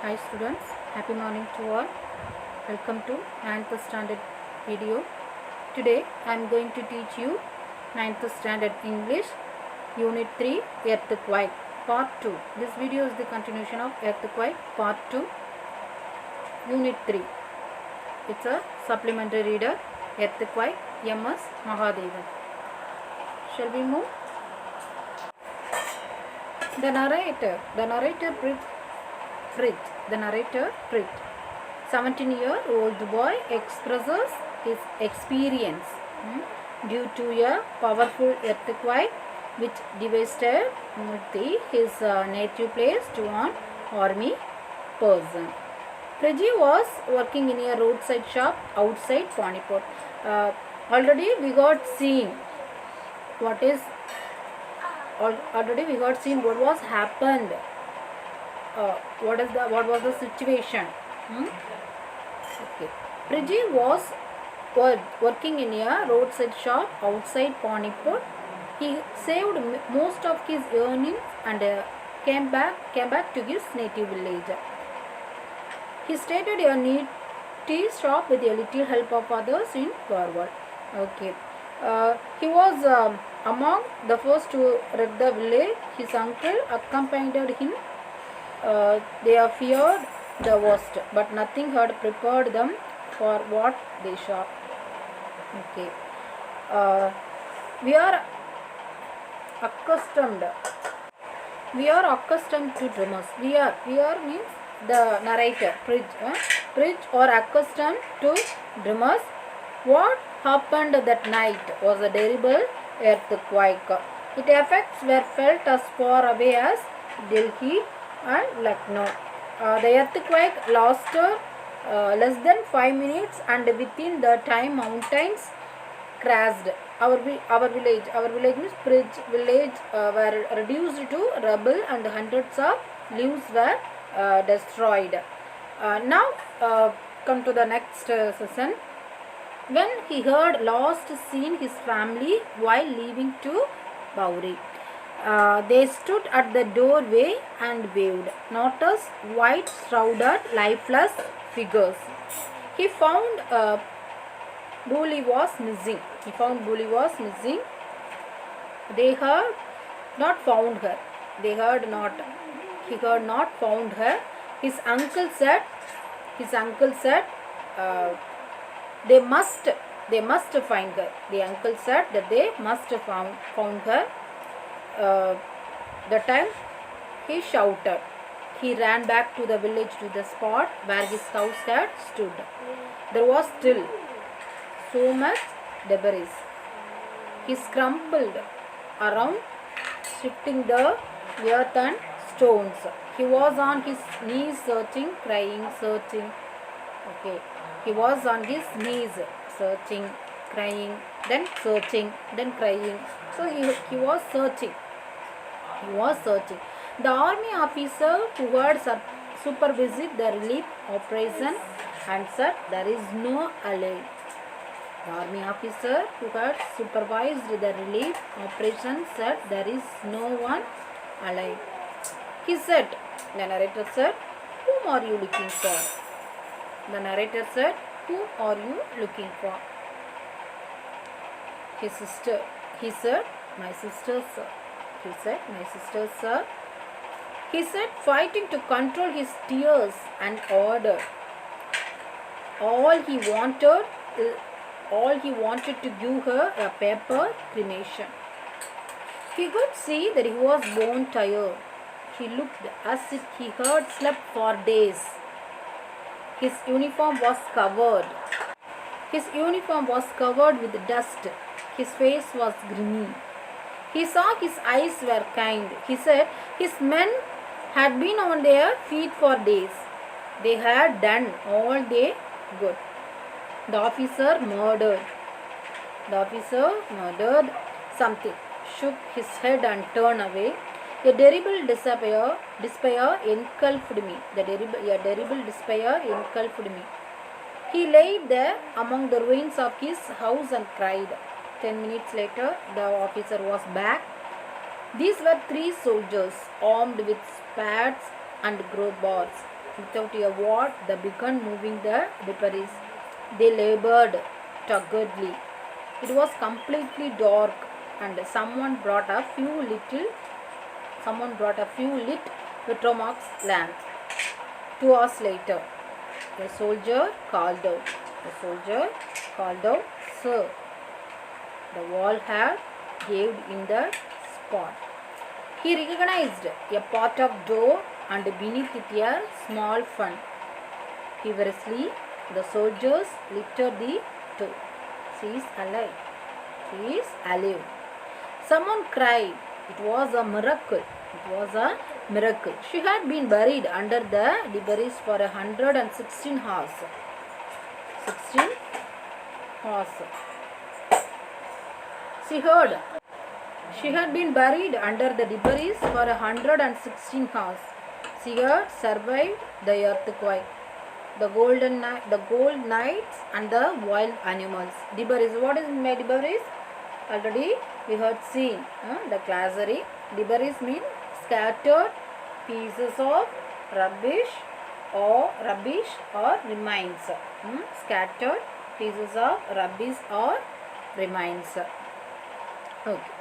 Hi students, happy morning to all. Welcome to 9th standard video. Today I am going to teach you 9th standard English Unit 3 Earthquake Part 2. This video is the continuation of Earthquake Part 2 Unit 3. It's a supplementary reader Earthquake M.S. Mahadevan. Shall we move? The narrator Fritz, 17-year-old boy expresses his experience due to a powerful earthquake which devastated his native place, to an army person. Priji was working in a roadside shop outside Panipat. Already we got seen what was happened. What was the situation? Okay. Priji was working in a roadside shop outside Panipat. He saved most of his earnings and came back to his native village. He started a neat tea shop with a little help of others in Garwal. Okay. He was among the first to wreck the village. His uncle accompanied him. They feared the worst, but nothing had prepared them for what they saw. Okay. We are accustomed to tremors. We are means the narrator, Pridge or accustomed to tremors. What happened that night was a terrible earthquake. Its effects were felt as far away as Delhi and Lucknow. The earthquake lasted less than 5 minutes, and within the time mountains crashed. Our village means Pridge village were reduced to rubble and hundreds of lives were destroyed. Now come to the next session. When he had last seen his family while leaving to Bauri, they stood at the doorway and waved. Noticed white shrouded lifeless figures. He found Bully was missing. They had not found her. He had not found her. His uncle said they must find her. The uncle said that they must found her. The time he shouted. He ran back to the village, to the spot where his house had stood. There was still so much debris. He scrambled around, shifting the earth and stones. He was on his knees searching, crying, searching. Okay. He was on his knees searching, crying, then searching, then crying. So he was searching. The army officer who had supervised the relief operation answered, "There is no allied." The army officer who had supervised the relief operation said, "There is no one alive." He said, the narrator said, "Whom are you looking for?" The narrator said, "Whom are you looking for?" His sister. He said, "My sister, sir." He said, "My sister, sir." He said, fighting to control his tears, and ordered. All he wanted to give her a paper cremation. He could see that he was bone tired. He looked as if he had slept for days. His uniform was covered with dust. His face was grimy. He saw his eyes were kind. He said his men had been on their feet for days. They had done all they could. The officer murdered something, shook his head and turned away. A terrible despair engulfed me. He lay there among the ruins of his house and cried. 10 minutes later, the officer was back. These were 3 soldiers armed with spades and crowbars. Without a word, they began moving the debris. They labored doggedly. It was completely dark, and someone brought a few lit Vitromax lamps. 2 hours later, a soldier called out, "Sir, the wall had caved in the spot." He recognized a part of door and beneath it a small fund. Feverishly, the soldiers lifted the door. "She is alive. She is alive." Someone cried. It was a miracle. It was a miracle. She had been buried under the debris for 116 hours. 16 hours. She had been buried under the debris for 116 hours. She had survived the earthquake, the gold nights, and the wild animals. Debris. What is debris? Already we had seen the glossary. Debris means scattered pieces of rubbish or remains. Scattered pieces of rubbish or remains. Okay.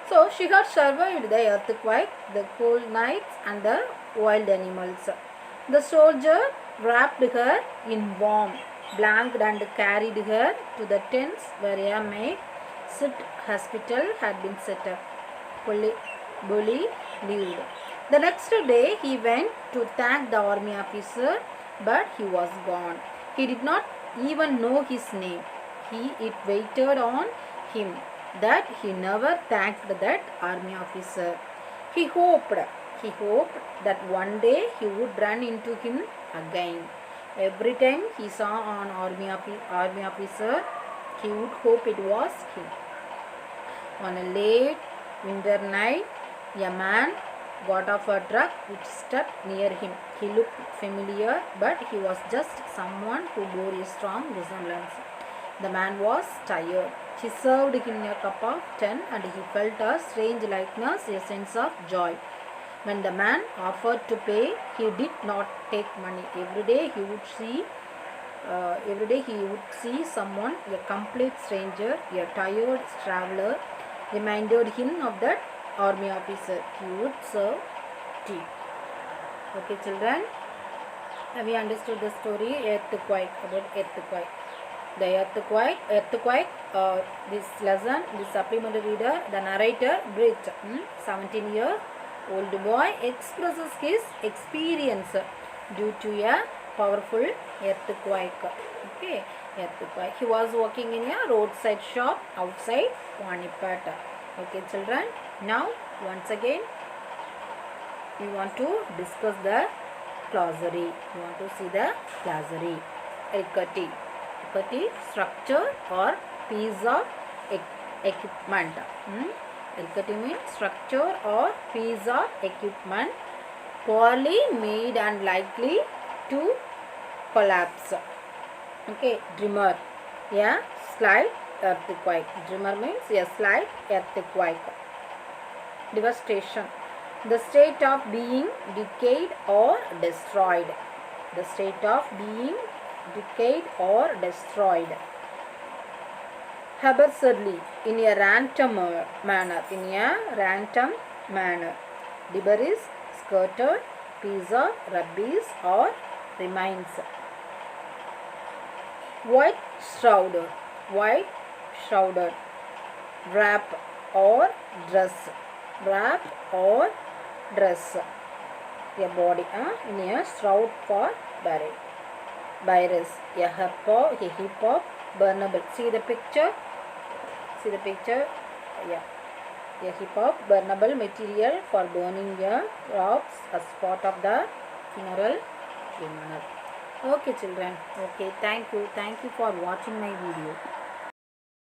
So she had survived the earthquake, the cold nights, and the wild animals. The soldier wrapped her in warm blanket and carried her to the tents where a makeshift hospital had been set up. Bully lived. The next day he went to thank the army officer, but he was gone. He did not even know his name. It waited on him that he never thanked that army officer. He hoped that one day he would run into him again. Every time he saw an army officer, he would hope it was him. On a late winter night, a man got off a truck which stopped near him. He looked familiar, but he was just someone who bore a strong resemblance. The man was tired. She served him a cup of tea, and he felt a strange lightness, a sense of joy. When the man offered to pay, he did not take money. Every day he would see someone, a complete stranger, a tired traveler, reminded him of that army officer. He would serve tea. Okay, children. Have you understood the story? Earthquake, about earthquake. The earthquake, this lesson, this supplementary reader, the narrator, Brit, 17-year-old boy, expresses his experience due to a powerful earthquake. Okay, earthquake. He was working in a roadside shop outside Panipat. Okay, children. Now, once again, we want to discuss the glossary. We want to see the glossary. Rickety. Structure or piece of equipment. Rickety means structure or piece of equipment poorly made and likely to collapse. Okay, tremor, a slight earthquake. Tremor means a slight earthquake. Devastation, the state of being decayed or destroyed. The state of being decayed or destroyed. Haphazardly, in a random manner. Debris, scattered piece of rubbish or remains. White shrouded. Wrap or dress. A body in a shroud for buried. Virus, a heap of burnable. See the picture. Yeah, a heap of burnable material for burning your crops as part of the funeral. Okay, children. Okay, thank you for watching my video.